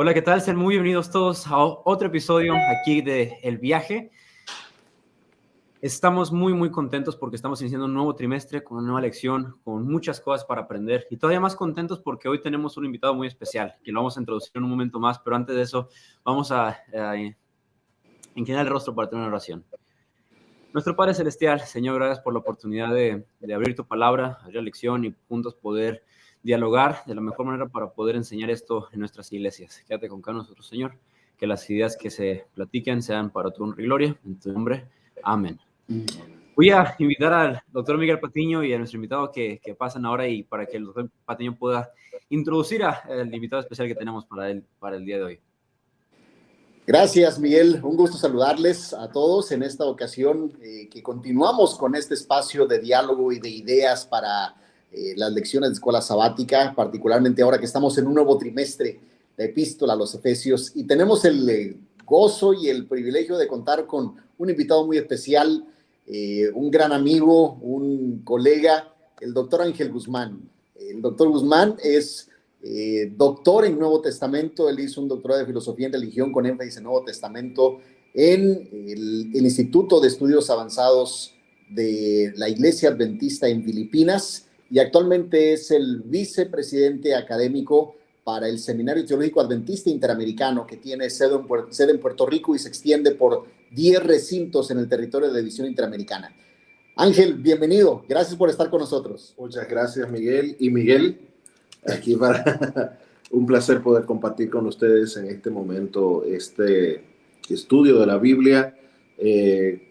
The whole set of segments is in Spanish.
Hola, ¿qué tal? Sean muy bienvenidos todos a otro episodio aquí de El Viaje. Estamos muy contentos porque estamos iniciando un nuevo trimestre con una nueva lección, con muchas cosas para aprender y todavía más contentos porque hoy tenemos un invitado muy especial que lo vamos a introducir en un momento más, pero antes de eso vamos a inclinar el rostro para tener una oración. Nuestro Padre Celestial, Señor, gracias por la oportunidad de abrir tu palabra, abrir la lección y juntos poder dialogar de la mejor manera para poder enseñar esto en nuestras iglesias. Quédate con cada nosotros, Señor, que las ideas que se platiquen sean para tu honra y gloria. En tu nombre, amén. Voy a invitar al doctor Miguel Patiño y a nuestro invitado que pasen ahora y para que el doctor Patiño pueda introducir al invitado especial que tenemos para el día de hoy. Gracias, Miguel. Un gusto saludarles a todos en esta ocasión que continuamos con este espacio de diálogo y de ideas para las lecciones de escuela sabática, particularmente ahora que estamos en un nuevo trimestre de Epístola a los Efesios y tenemos el gozo y el privilegio de contar con un invitado muy especial, un gran amigo, un colega, el doctor Ángel Guzmán. El doctor Guzmán es doctor en Nuevo Testamento. Él hizo un doctorado de filosofía en religión con énfasis en Nuevo Testamento en el Instituto de Estudios Avanzados de la Iglesia Adventista en Filipinas y actualmente es el vicepresidente académico para el Seminario Teológico Adventista Interamericano, que tiene sede en Puerto Rico y se extiende por 10 recintos en el territorio de División Interamericana. Ángel, bienvenido. Gracias por estar con nosotros. Muchas gracias, Miguel. Y Miguel, aquí para un placer poder compartir con ustedes en este momento este estudio de la Biblia.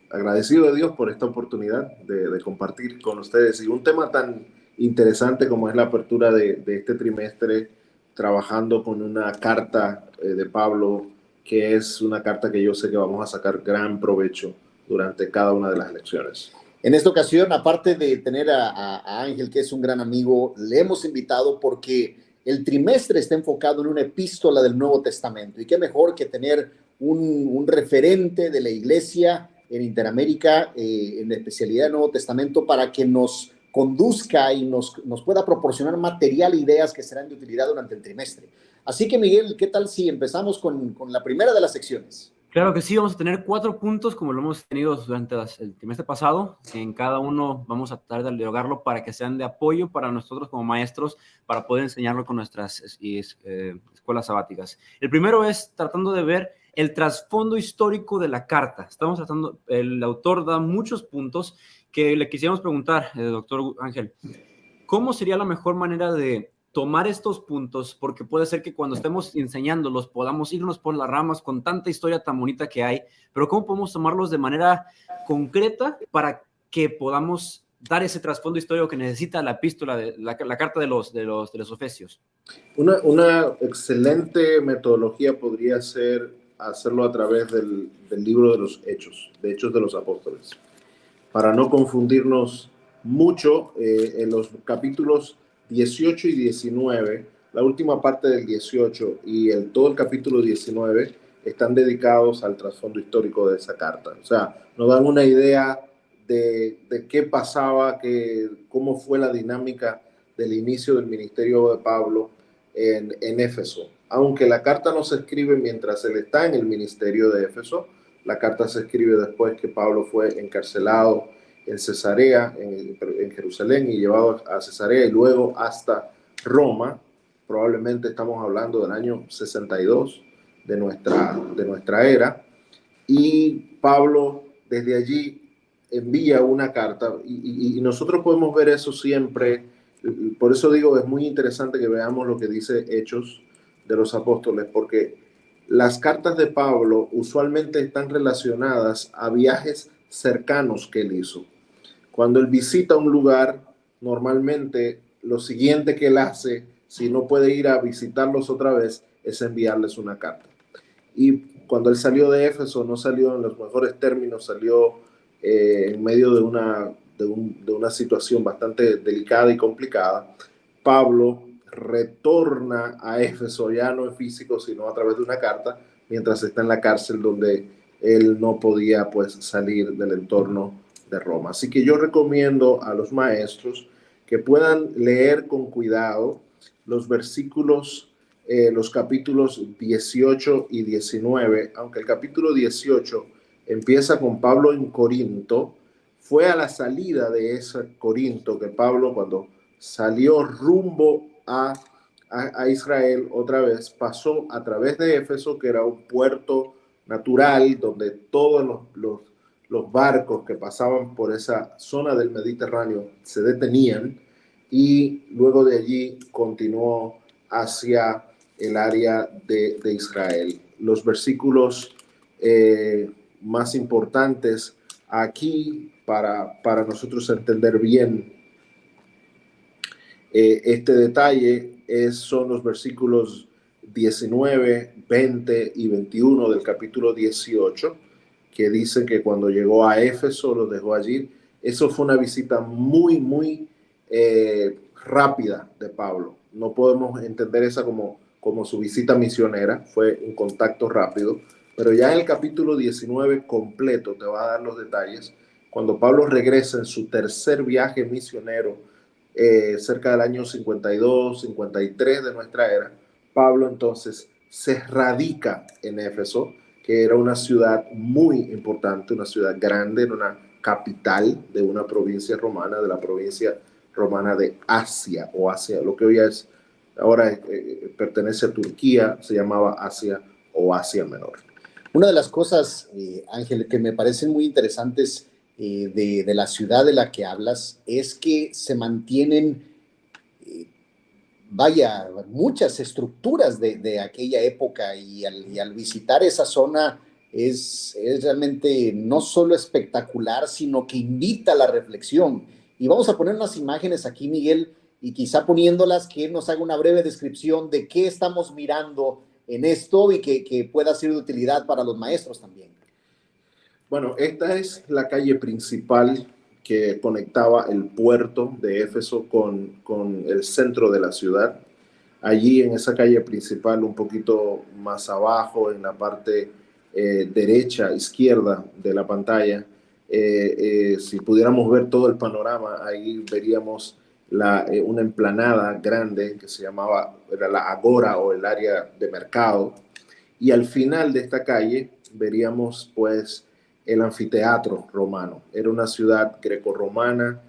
Agradecido de Dios por esta oportunidad de compartir con ustedes y un tema tan interesante como es la apertura de este trimestre, trabajando con una carta de Pablo, que es una carta que yo sé que vamos a sacar gran provecho durante cada una de las lecciones. En esta ocasión, aparte de tener a Ángel, que es un gran amigo, le hemos invitado porque el trimestre está enfocado en una epístola del Nuevo Testamento. Y qué mejor que tener un referente de la iglesia en Interamérica, en la especialidad del Nuevo Testamento, para que nos conduzca y nos pueda proporcionar material e ideas que serán de utilidad durante el trimestre. Así que, Miguel, ¿qué tal si empezamos con la primera de las secciones? Claro que sí, vamos a tener 4 puntos como lo hemos tenido durante el trimestre pasado. En cada uno vamos a tratar de dialogarlo para que sean de apoyo para nosotros como maestros, para poder enseñarlo con nuestras escuelas sabáticas. El primero es tratando de ver el trasfondo histórico de la carta. Estamos tratando, el autor da muchos puntos que le quisiéramos preguntar, doctor Ángel, ¿cómo sería la mejor manera de tomar estos puntos? Porque puede ser que cuando estemos enseñándolos podamos irnos por las ramas con tanta historia tan bonita que hay, pero ¿cómo podemos tomarlos de manera concreta para que podamos dar ese trasfondo histórico que necesita la epístola, la carta de los Efesios? Una excelente metodología podría ser hacerlo a través del libro de los Hechos de los Apóstoles, para no confundirnos mucho. En los capítulos 18 y 19, la última parte del 18 y todo el capítulo 19 están dedicados al trasfondo histórico de esa carta. O sea, nos dan una idea de qué pasaba, cómo fue la dinámica del inicio del ministerio de Pablo en Éfeso. Aunque la carta no se escribe mientras él está en el ministerio de Éfeso, la carta se escribe después que Pablo fue encarcelado en Cesarea, en Jerusalén, y llevado a Cesarea y luego hasta Roma. Probablemente estamos hablando del año 62 de nuestra era. Y Pablo desde allí envía una carta y nosotros podemos ver eso siempre. Por eso digo, es muy interesante que veamos lo que dice Hechos de los Apóstoles, porque las cartas de Pablo usualmente están relacionadas a viajes cercanos que él hizo. Cuando él visita un lugar, normalmente lo siguiente que él hace, si no puede ir a visitarlos otra vez, es enviarles una carta. Y cuando él salió de Éfeso, no salió en los mejores términos, salió en medio de una situación bastante delicada y complicada. Pablo retorna a Éfeso, ya no en físico, sino a través de una carta, mientras está en la cárcel donde él no podía pues salir del entorno de Roma. Así que yo recomiendo a los maestros que puedan leer con cuidado los versículos los capítulos 18 y 19, aunque el capítulo 18 empieza con Pablo en Corinto. Fue a la salida de ese Corinto que Pablo, cuando salió rumbo a Israel otra vez, pasó a través de Éfeso, que era un puerto natural donde todos los barcos que pasaban por esa zona del Mediterráneo se detenían, y luego de allí continuó hacia el área de Israel. Los versículos más importantes aquí para nosotros entender bien este detalle son los versículos 19, 20 y 21 del capítulo 18, que dicen que cuando llegó a Éfeso lo dejó allí. Eso fue una visita muy rápida de Pablo. No podemos entender esa como su visita misionera, fue un contacto rápido, pero ya en el capítulo 19 completo te va a dar los detalles. Cuando Pablo regresa en su tercer viaje misionero, cerca del año 52, 53 de nuestra era, Pablo entonces se radica en Éfeso, que era una ciudad muy importante, una ciudad grande, era una capital de una provincia romana, de la provincia romana de Asia, o Asia, lo que hoy es, ahora pertenece a Turquía, se llamaba Asia o Asia Menor. Una de las cosas, Ángel, que me parecen muy interesantes de la ciudad de la que hablas es que se mantienen, muchas estructuras de aquella época, y al visitar esa zona es realmente no solo espectacular, sino que invita a la reflexión. Y vamos a poner unas imágenes aquí, Miguel, y quizá poniéndolas, que él nos haga una breve descripción de qué estamos mirando en esto, y que pueda ser de utilidad para los maestros también. Bueno, esta es la calle principal que conectaba el puerto de Éfeso con el centro de la ciudad. Allí en esa calle principal, un poquito más abajo, en la parte derecha, izquierda de la pantalla, si pudiéramos ver todo el panorama, ahí veríamos una emplanada grande que era la Agora, o el área de mercado. Y al final de esta calle veríamos pues el anfiteatro romano. Era una ciudad grecorromana.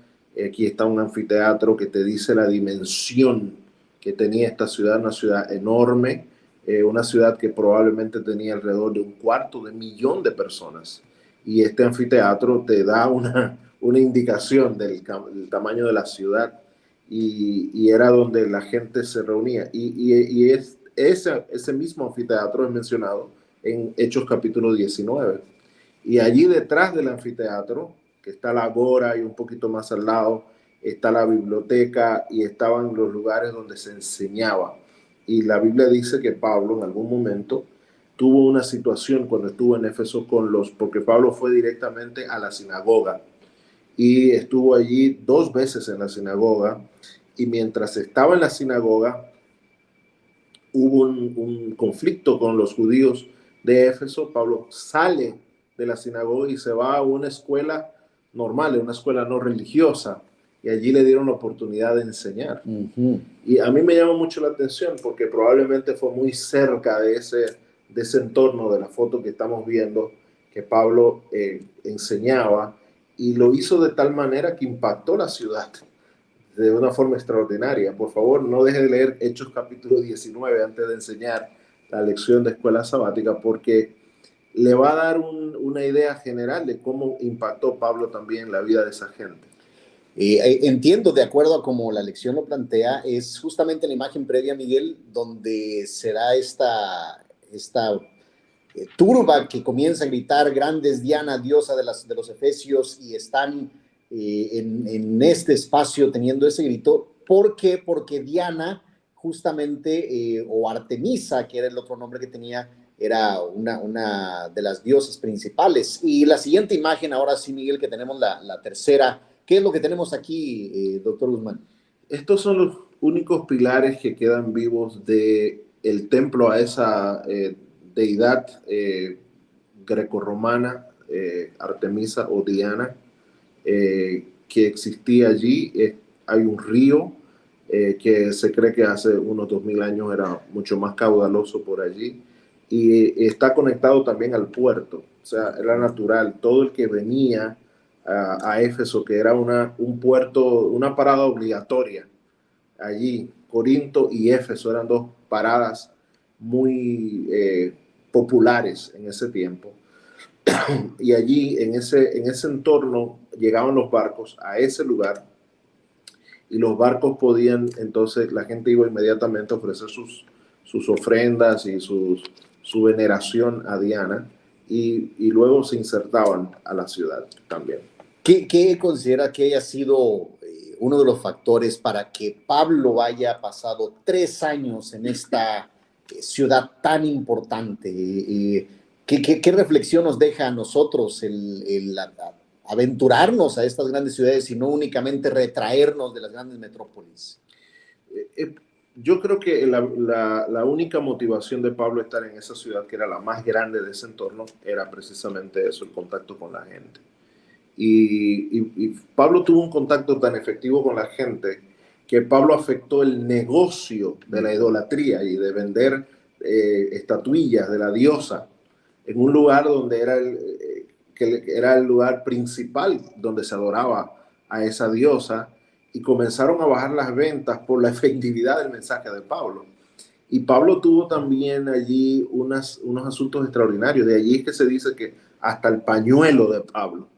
Aquí está un anfiteatro que te dice la dimensión que tenía esta ciudad, una ciudad enorme, una ciudad que probablemente tenía alrededor de 250,000 de personas. Y este anfiteatro te da una indicación del tamaño de la ciudad, y era donde la gente se reunía. Y ese mismo anfiteatro es mencionado en Hechos capítulo 19. Y allí detrás del anfiteatro, que está la agora, y un poquito más al lado está la biblioteca, y estaban los lugares donde se enseñaba. Y la Biblia dice que Pablo en algún momento tuvo una situación cuando estuvo en Éfeso porque Pablo fue directamente a la sinagoga y estuvo allí 2 veces en la sinagoga, y mientras estaba en la sinagoga hubo un conflicto con los judíos de Éfeso. Pablo sale de la sinagoga y se va a una escuela normal, una escuela no religiosa, y allí le dieron la oportunidad de enseñar. Y a mí me llama mucho la atención porque probablemente fue muy cerca de ese entorno, de la foto que estamos viendo, que Pablo enseñaba, y lo hizo de tal manera que impactó la ciudad de una forma extraordinaria. Por favor, no deje de leer Hechos capítulo 19 antes de enseñar la lección de escuela sabática, porque le va a dar una idea general de cómo impactó Pablo también la vida de esa gente. Entiendo, de acuerdo a como la lección lo plantea, es justamente la imagen previa, Miguel, donde se da esta turba que comienza a gritar: grandes Diana, diosa de los efesios, y están en este espacio teniendo ese grito. ¿Por qué? Porque Diana, justamente, o Artemisa, que era el otro nombre que tenía, era una de las diosas principales. Y la siguiente imagen, ahora sí, Miguel, que tenemos la tercera. ¿Qué es lo que tenemos aquí, doctor Guzmán? Estos son los únicos pilares que quedan vivos del templo a esa deidad grecorromana, Artemisa o Diana, que existía allí. Hay un río que se cree que hace unos 2000 años era mucho más caudaloso por allí, y está conectado también al puerto, o sea, era natural, todo el que venía a Éfeso, que era un puerto, una parada obligatoria allí. Corinto y Éfeso eran dos paradas muy populares en ese tiempo, y allí en ese entorno llegaban los barcos a ese lugar, y los barcos podían, entonces la gente iba inmediatamente a ofrecer sus ofrendas y su veneración a Diana, y luego se insertaban a la ciudad también. ¿Qué considera que haya sido uno de los factores para que Pablo haya pasado 3 años en esta ciudad tan importante? ¿Qué reflexión nos deja a nosotros el aventurarnos a estas grandes ciudades y no únicamente retraernos de las grandes metrópolis? Yo creo que la única motivación de Pablo estar en esa ciudad, que era la más grande de ese entorno, era precisamente eso, el contacto con la gente. Y Pablo tuvo un contacto tan efectivo con la gente que Pablo afectó el negocio de la idolatría y de vender estatuillas de la diosa en un lugar donde que era el lugar principal donde se adoraba a esa diosa, y comenzaron a bajar las ventas por la efectividad del mensaje de Pablo. Y Pablo tuvo también allí unos asuntos extraordinarios. De allí es que se dice que hasta el pañuelo de Pablo,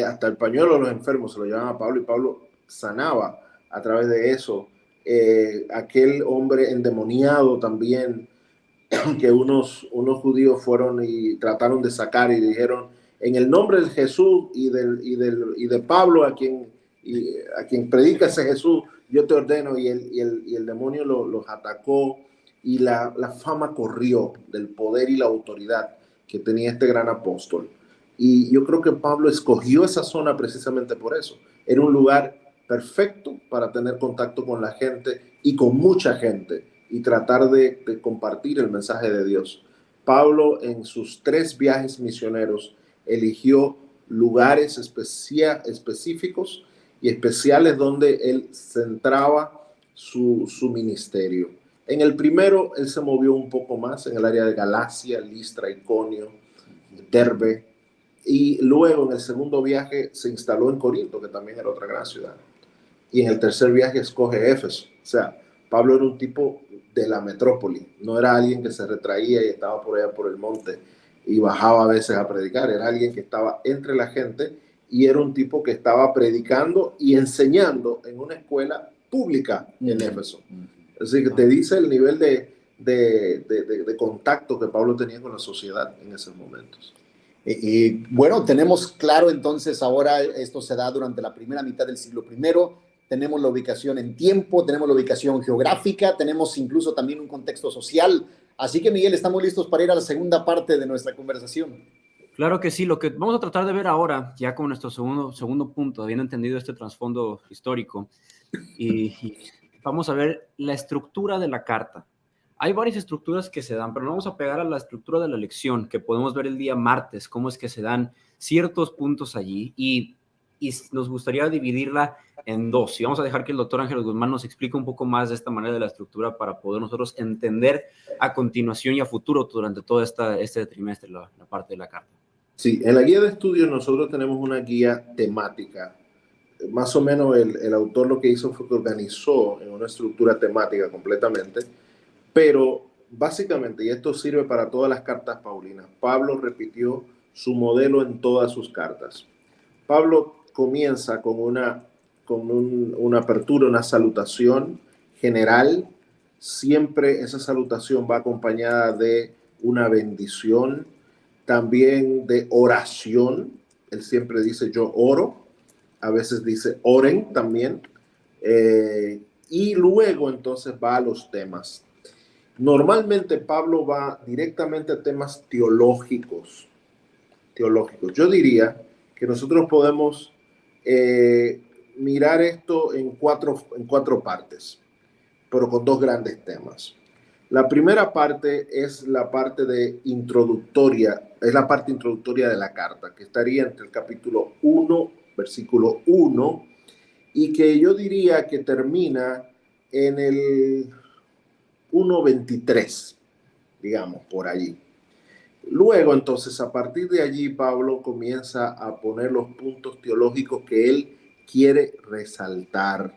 hasta el pañuelo de los enfermos se lo llevaban a Pablo, y Pablo sanaba a través de eso. Aquel hombre endemoniado también, que unos judíos fueron y trataron de sacar y dijeron, en el nombre de Jesús y de Pablo, a quien predica ese Jesús, yo te ordeno, y el demonio los atacó, y la fama corrió del poder y la autoridad que tenía este gran apóstol. Y yo creo que Pablo escogió esa zona precisamente por eso. Era un lugar perfecto para tener contacto con la gente y con mucha gente, y tratar de compartir el mensaje de Dios. Pablo, en sus 3 viajes misioneros, eligió lugares específicos y especiales donde él centraba su ministerio. En el primero, él se movió un poco más en el área de Galacia, Listra, Iconio, Derbe, y luego en el segundo viaje se instaló en Corinto, que también era otra gran ciudad, y en el tercer viaje escoge Éfeso. O sea, Pablo era un tipo de la metrópoli, no era alguien que se retraía y estaba por allá por el monte y bajaba a veces a predicar, era alguien que estaba entre la gente, y era un tipo que estaba predicando y enseñando en una escuela pública en Éfeso. Así que te dice el nivel de contacto que Pablo tenía con la sociedad en esos momentos. Bueno, tenemos claro entonces ahora, esto se da durante la primera mitad del siglo I. Tenemos la ubicación en tiempo, tenemos la ubicación geográfica, tenemos incluso también un contexto social. Así que, Miguel, estamos listos para ir a la segunda parte de nuestra conversación. Claro que sí. Lo que vamos a tratar de ver ahora, ya con nuestro segundo punto, habiendo entendido este trasfondo histórico, y vamos a ver la estructura de la carta. Hay varias estructuras que se dan, pero no vamos a pegar a la estructura de la lección, que podemos ver el día martes, cómo es que se dan ciertos puntos allí, y nos gustaría dividirla en 2. Y vamos a dejar que el doctor Ángel Guzmán nos explique un poco más de esta manera de la estructura para poder nosotros entender a continuación y a futuro durante todo este trimestre la parte de la carta. Sí, en la guía de estudios nosotros tenemos una guía temática. Más o menos el autor lo que hizo fue que organizó en una estructura temática completamente, pero básicamente, y esto sirve para todas las cartas paulinas, Pablo repitió su modelo en todas sus cartas. Pablo comienza con una apertura, una salutación general. Siempre esa salutación va acompañada de una bendición, también de oración. Él siempre dice yo oro, a veces dice oren también, y luego entonces va a los temas. Normalmente Pablo va directamente a temas teológicos. Yo diría que nosotros podemos mirar esto en cuatro partes, pero con 2 grandes temas. La primera parte es la parte introductoria de la carta, que estaría entre el capítulo 1, versículo 1, y que yo diría que termina en el 1:23, digamos, por allí. Luego, entonces, a partir de allí, Pablo comienza a poner los puntos teológicos que él quiere resaltar.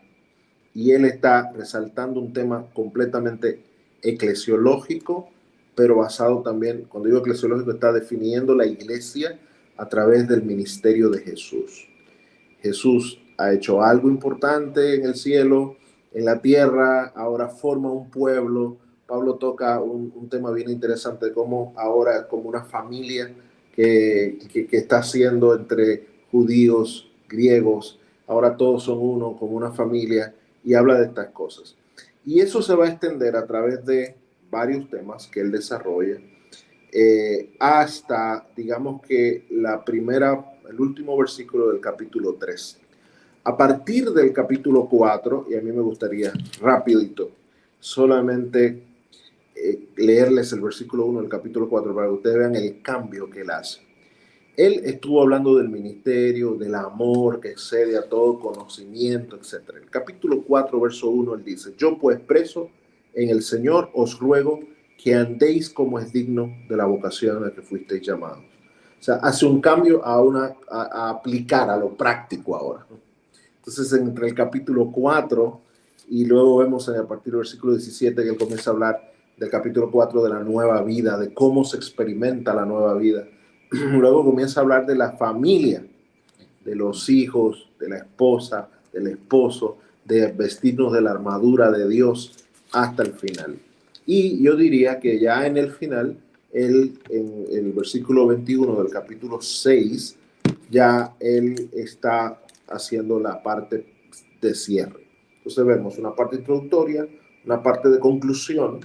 Y él está resaltando un tema completamente eclesiológico, pero basado también, cuando digo eclesiológico, está definiendo la iglesia a través del ministerio de Jesús. Jesús ha hecho algo importante en el cielo, en la tierra, ahora forma un pueblo. Pablo toca un tema bien interesante, de cómo ahora es como una familia que está haciendo entre judíos, griegos, ahora todos son uno, como una familia, y habla de estas cosas. Y eso se va a extender a través de varios temas que él desarrolla, hasta, digamos que el último versículo del capítulo 3. A partir del capítulo 4, y a mí me gustaría rapidito solamente leerles el versículo 1 del capítulo 4 para que ustedes vean el cambio que él hace. Él estuvo hablando del ministerio, del amor que excede a todo conocimiento, etc. El capítulo 4, verso 1, él dice: yo pues preso en el Señor os ruego que andéis como es digno de la vocación a la que fuisteis llamados. O sea, hace un cambio a aplicar a lo práctico ahora. Entonces, entre el capítulo 4 y luego vemos a partir del versículo 17 que él comienza a hablar del capítulo 4 de la nueva vida, de cómo se experimenta la nueva vida. Luego comienza a hablar de la familia, de los hijos, de la esposa, del esposo, de vestirnos de la armadura de Dios hasta el final. Y yo diría que ya en el final, en el versículo 21 del capítulo 6, ya él está haciendo la parte de cierre. Entonces vemos una parte introductoria, una parte de conclusión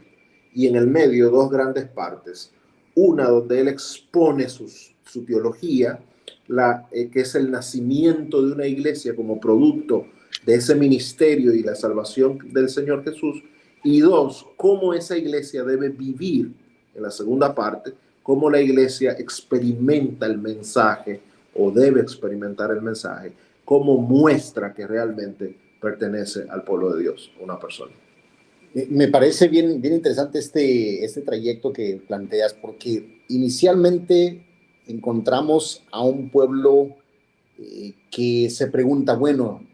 y en el medio dos grandes partes. Una donde él expone su teología, que es el nacimiento de una iglesia como producto de ese ministerio y la salvación del Señor Jesús. Y dos, cómo esa iglesia debe vivir en la segunda parte, cómo la iglesia experimenta el mensaje o debe experimentar el mensaje, cómo muestra que realmente pertenece al pueblo de Dios, una persona. Me parece bien interesante este trayecto que planteas, porque inicialmente encontramos a un pueblo que se pregunta, bueno,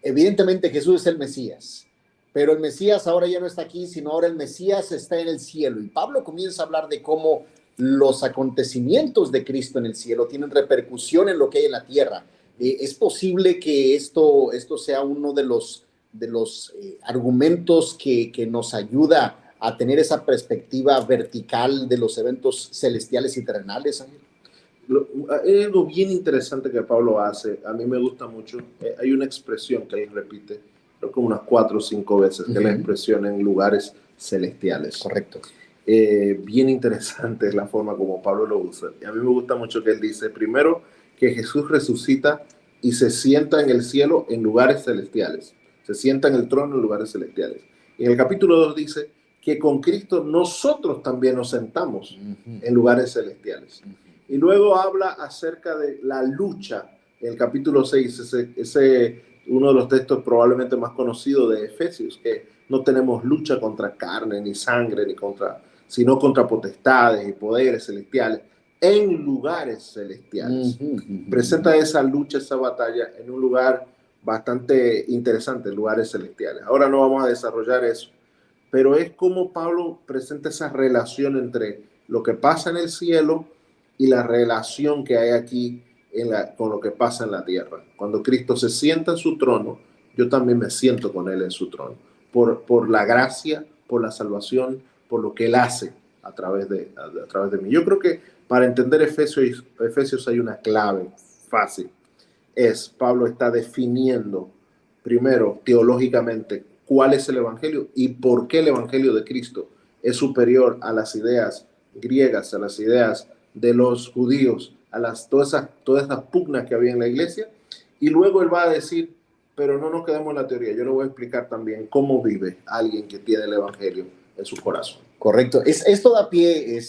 evidentemente Jesús es el Mesías, pero el Mesías ahora ya no está aquí, sino ahora el Mesías está en el cielo. Y Pablo comienza a hablar de cómo los acontecimientos de Cristo en el cielo tienen repercusión en lo que hay en la tierra. Es posible que esto sea uno de los argumentos que nos ayuda a tener esa perspectiva vertical de los eventos celestiales y terrenales, Ángel. Es algo bien interesante que Pablo hace. A mí me gusta mucho. Hay una expresión que él repite, creo que unas 4 o 5 veces, que es la expresión en lugares celestiales. Correcto. Bien interesante es la forma como Pablo lo usa. Y a mí me gusta mucho que él dice, primero, que Jesús resucita y se sienta en el cielo en lugares celestiales. Se sienta en el trono en lugares celestiales. Y en el capítulo 2 dice que con Cristo nosotros también nos sentamos en lugares celestiales. Y luego habla acerca de la lucha en el capítulo 6, ese uno de los textos probablemente más conocidos de Efesios, que no tenemos lucha contra carne, ni sangre, sino contra potestades y poderes celestiales en lugares celestiales. Presenta esa lucha, esa batalla en un lugar bastante interesante, en lugares celestiales. Ahora no vamos a desarrollar eso, pero es como Pablo presenta esa relación entre lo que pasa en el cielo y la relación que hay aquí con lo que pasa en la tierra. Cuando Cristo se sienta en su trono, yo también me siento con él en su trono, por la gracia, por la salvación, por lo que él hace a través de mí. Yo creo que para entender Efesios hay una clave fácil. Pablo está definiendo primero teológicamente cuál es el evangelio y por qué el evangelio de Cristo es superior a las ideas griegas, a las ideas de los judíos, a todas esas pugnas que había en la iglesia. Y luego él va a decir, pero no nos quedemos en la teoría, yo le voy a explicar también cómo vive alguien que tiene el evangelio en su corazón. Correcto. Esto da pie,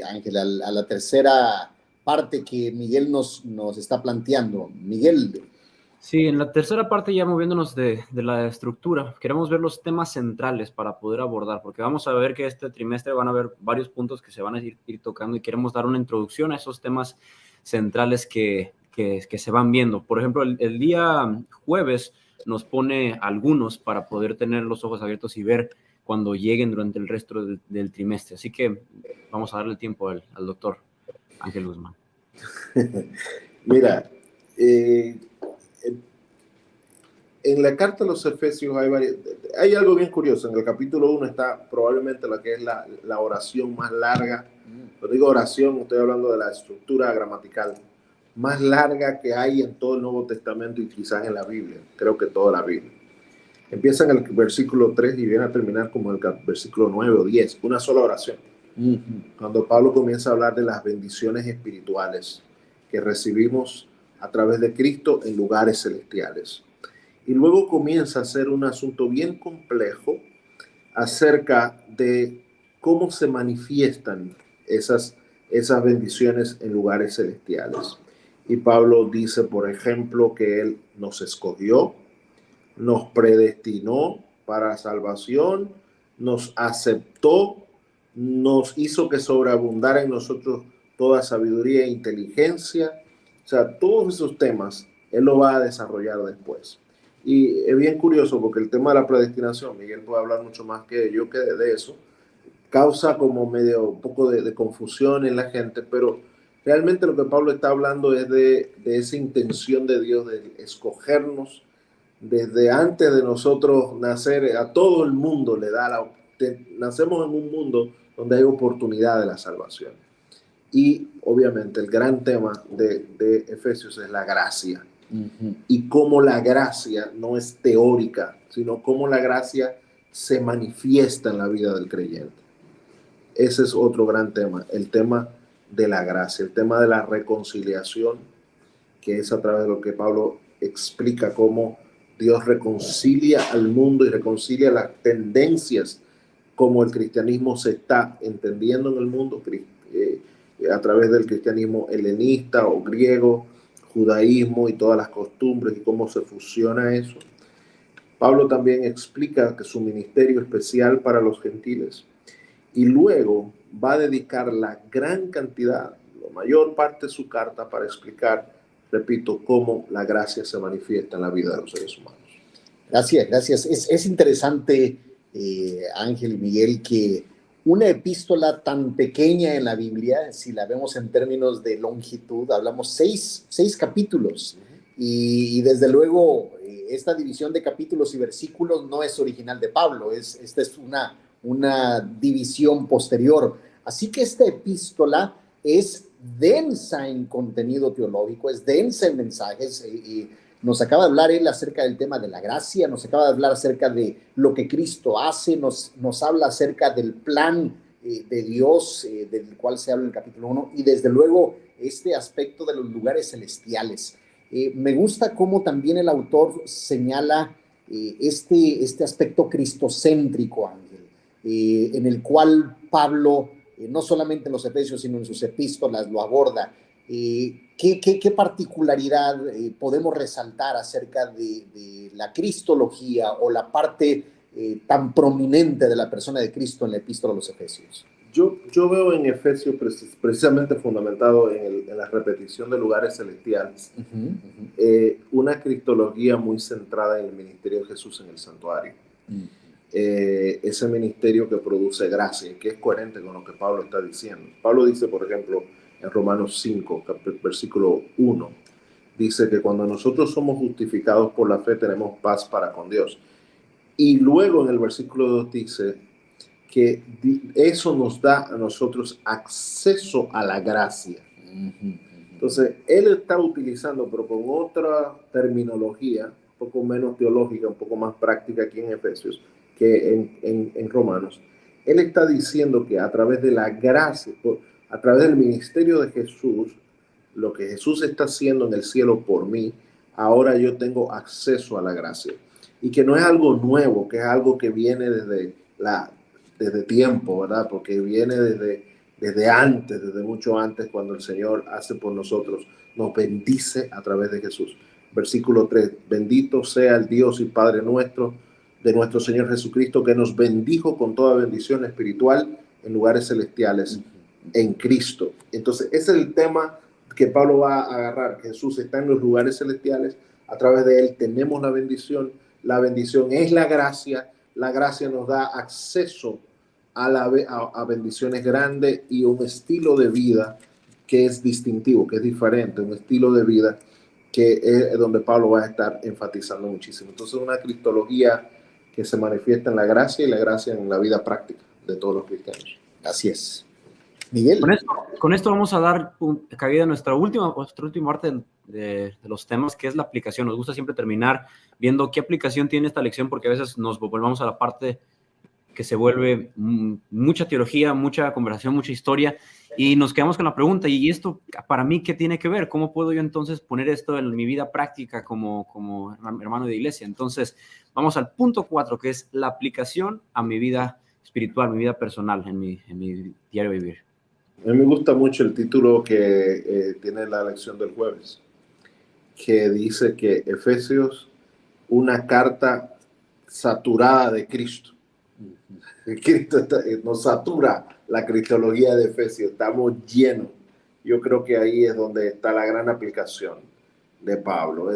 Ángel, a la tercera parte que Miguel nos está planteando. Miguel, Sí, en la tercera parte, ya moviéndonos de la estructura, queremos ver los temas centrales para poder abordar, porque vamos a ver que este trimestre van a haber varios puntos que se van a ir tocando y queremos dar una introducción a esos temas centrales que se van viendo. Por ejemplo, el día jueves nos pone algunos para poder tener los ojos abiertos y ver cuando lleguen durante el resto del trimestre. Así que vamos a darle tiempo al doctor Ángel Guzmán. Mira, eh, en la carta a los Efesios hay algo bien curioso. En el capítulo 1 está probablemente la que es la oración más larga. Cuando digo oración, estoy hablando de la estructura gramatical más larga que hay en todo el Nuevo Testamento y quizás en la Biblia. Creo que toda la Biblia. Empieza en el versículo 3 y viene a terminar como en el versículo 9 o 10. Una sola oración. Cuando Pablo comienza a hablar de las bendiciones espirituales que recibimos a través de Cristo en lugares celestiales. Y luego comienza a ser un asunto bien complejo acerca de cómo se manifiestan esas bendiciones en lugares celestiales. Y Pablo dice, por ejemplo, que Él nos escogió, nos predestinó para salvación, nos aceptó, nos hizo que sobreabundara en nosotros toda sabiduría e inteligencia. O sea, todos esos temas Él lo va a desarrollar después. Y es bien curioso porque el tema de la predestinación, Miguel puede hablar mucho más que yo que de eso, causa como medio un poco de confusión en la gente, pero realmente lo que Pablo está hablando es de esa intención de Dios de escogernos desde antes de nosotros nacer. A todo el mundo le da nacemos en un mundo donde hay oportunidad de la salvación. Y obviamente el gran tema de Efesios es la gracia. Y cómo la gracia no es teórica, sino cómo la gracia se manifiesta en la vida del creyente. Ese es otro gran tema, el tema de la gracia, el tema de la reconciliación, que es a través de lo que Pablo explica cómo Dios reconcilia al mundo y reconcilia las tendencias como el cristianismo se está entendiendo en el mundo, a través del cristianismo helenista o griego, judaísmo y todas las costumbres y cómo se fusiona eso. Pablo también explica que su ministerio especial para los gentiles, y luego va a dedicar la gran cantidad, la mayor parte de su carta para explicar, repito, cómo la gracia se manifiesta en la vida de los seres humanos. Gracias, gracias. Es interesante, Ángel y Miguel, que una epístola tan pequeña en la Biblia, si la vemos en términos de longitud, hablamos seis capítulos. Y desde luego, esta división de capítulos y versículos no es original de Pablo, esta es una división posterior. Así que esta epístola es densa en contenido teológico, es densa en mensajes, y nos acaba de hablar él acerca del tema de la gracia, nos acaba de hablar acerca de lo que Cristo hace, nos habla acerca del plan de Dios, del cual se habla en el capítulo 1, y desde luego este aspecto de los lugares celestiales. Me gusta cómo también el autor señala este aspecto cristocéntrico, Ángel, en el cual Pablo, no solamente en los Efesios, sino en sus epístolas, lo aborda. ¿Qué particularidad podemos resaltar acerca de la cristología o la parte tan prominente de la persona de Cristo en la epístola a los Efesios? Yo veo en Efesios precisamente fundamentado en la repetición de lugares celestiales, una cristología muy centrada en el ministerio de Jesús en el santuario. Ese ministerio que produce gracia, que es coherente con lo que Pablo está diciendo. Pablo dice, por ejemplo, en Romanos 5, versículo 1, dice que cuando nosotros somos justificados por la fe tenemos paz para con Dios. Y luego en el versículo 2 dice que eso nos da a nosotros acceso a la gracia. Entonces, él está utilizando, pero con otra terminología, un poco menos teológica, un poco más práctica aquí en Efesios que en Romanos. Él está diciendo que a través de la gracia, a través del ministerio de Jesús, lo que Jesús está haciendo en el cielo por mí, ahora yo tengo acceso a la gracia. Y que no es algo nuevo, que es algo que viene desde tiempo, ¿verdad? Porque viene desde antes, desde mucho antes, cuando el Señor hace por nosotros, nos bendice a través de Jesús. Versículo 3, bendito sea el Dios y Padre nuestro, de nuestro Señor Jesucristo, que nos bendijo con toda bendición espiritual en lugares celestiales en Cristo. Entonces, ese es el tema que Pablo va a agarrar. Jesús está en los lugares celestiales, a través de él tenemos la bendición es la gracia nos da acceso a bendiciones grandes y un estilo de vida que es distintivo, que es diferente, un estilo de vida que es donde Pablo va a estar enfatizando muchísimo. Entonces, una cristología que se manifiesta en la gracia y la gracia en la vida práctica de todos los cristianos. Así es. Miguel. Con esto vamos a dar cabida a nuestra última parte de los temas, que es la aplicación. Nos gusta siempre terminar viendo qué aplicación tiene esta lección, porque a veces nos volvamos a la parte que se vuelve mucha teología, mucha conversación, mucha historia, y nos quedamos con la pregunta, ¿y esto para mí qué tiene que ver? ¿Cómo puedo yo entonces poner esto en mi vida práctica como hermano de iglesia? Entonces, vamos al punto 4, que es la aplicación a mi vida espiritual, mi vida personal, en mi diario vivir. A mí me gusta mucho el título que tiene la lección del jueves, que dice que Efesios, una carta saturada de Cristo. Cristo nos satura la cristología de Efesios, estamos llenos. Yo creo que ahí es donde está la gran aplicación de Pablo.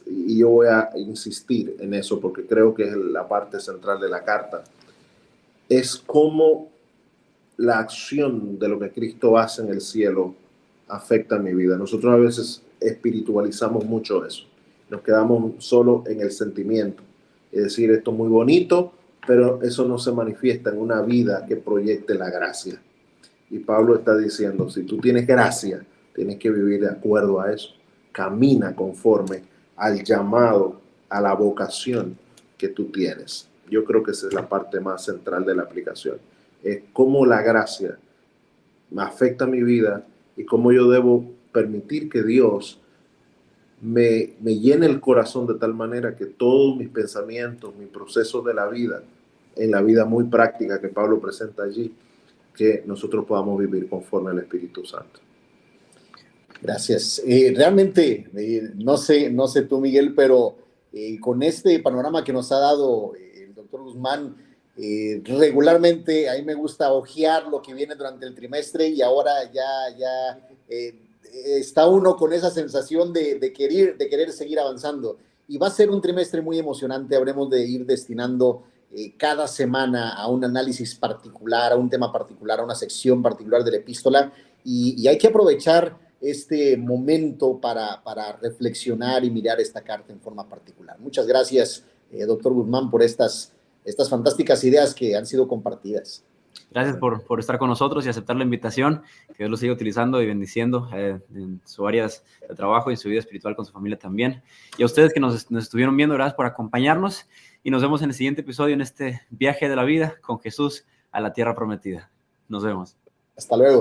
Y yo voy a insistir en eso porque creo que es la parte central de la carta. Es cómo la acción de lo que Cristo hace en el cielo afecta a mi vida. Nosotros a veces espiritualizamos mucho eso. Nos quedamos solo en el sentimiento. Es decir, esto es muy bonito, pero eso no se manifiesta en una vida que proyecte la gracia. Y Pablo está diciendo, si tú tienes gracia, tienes que vivir de acuerdo a eso. Camina conforme al llamado, a la vocación que tú tienes. Yo creo que esa es la parte más central de la aplicación. Es cómo la gracia me afecta a mi vida y cómo yo debo permitir que Dios me llene el corazón de tal manera que todos mis pensamientos, mi proceso de la vida, en la vida muy práctica que Pablo presenta allí, que nosotros podamos vivir conforme al Espíritu Santo. Gracias. Realmente, no sé tú, Miguel, pero con este panorama que nos ha dado el doctor Guzmán, regularmente a mí me gusta hojear lo que viene durante el trimestre y ahora ya está uno con esa sensación de querer seguir avanzando. Y va a ser un trimestre muy emocionante. Habremos de ir destinando cada semana a un análisis particular, a un tema particular, a una sección particular de la epístola. Y hay que aprovechar este momento para reflexionar y mirar esta carta en forma particular. Muchas gracias, doctor Guzmán, por estas fantásticas ideas que han sido compartidas. Gracias por estar con nosotros y aceptar la invitación. Que Dios lo siga utilizando y bendiciendo en sus áreas de trabajo y en su vida espiritual con su familia también. Y a ustedes que nos estuvieron viendo, gracias por acompañarnos y nos vemos en el siguiente episodio en este viaje de la vida con Jesús a la tierra prometida. Nos vemos. Hasta luego.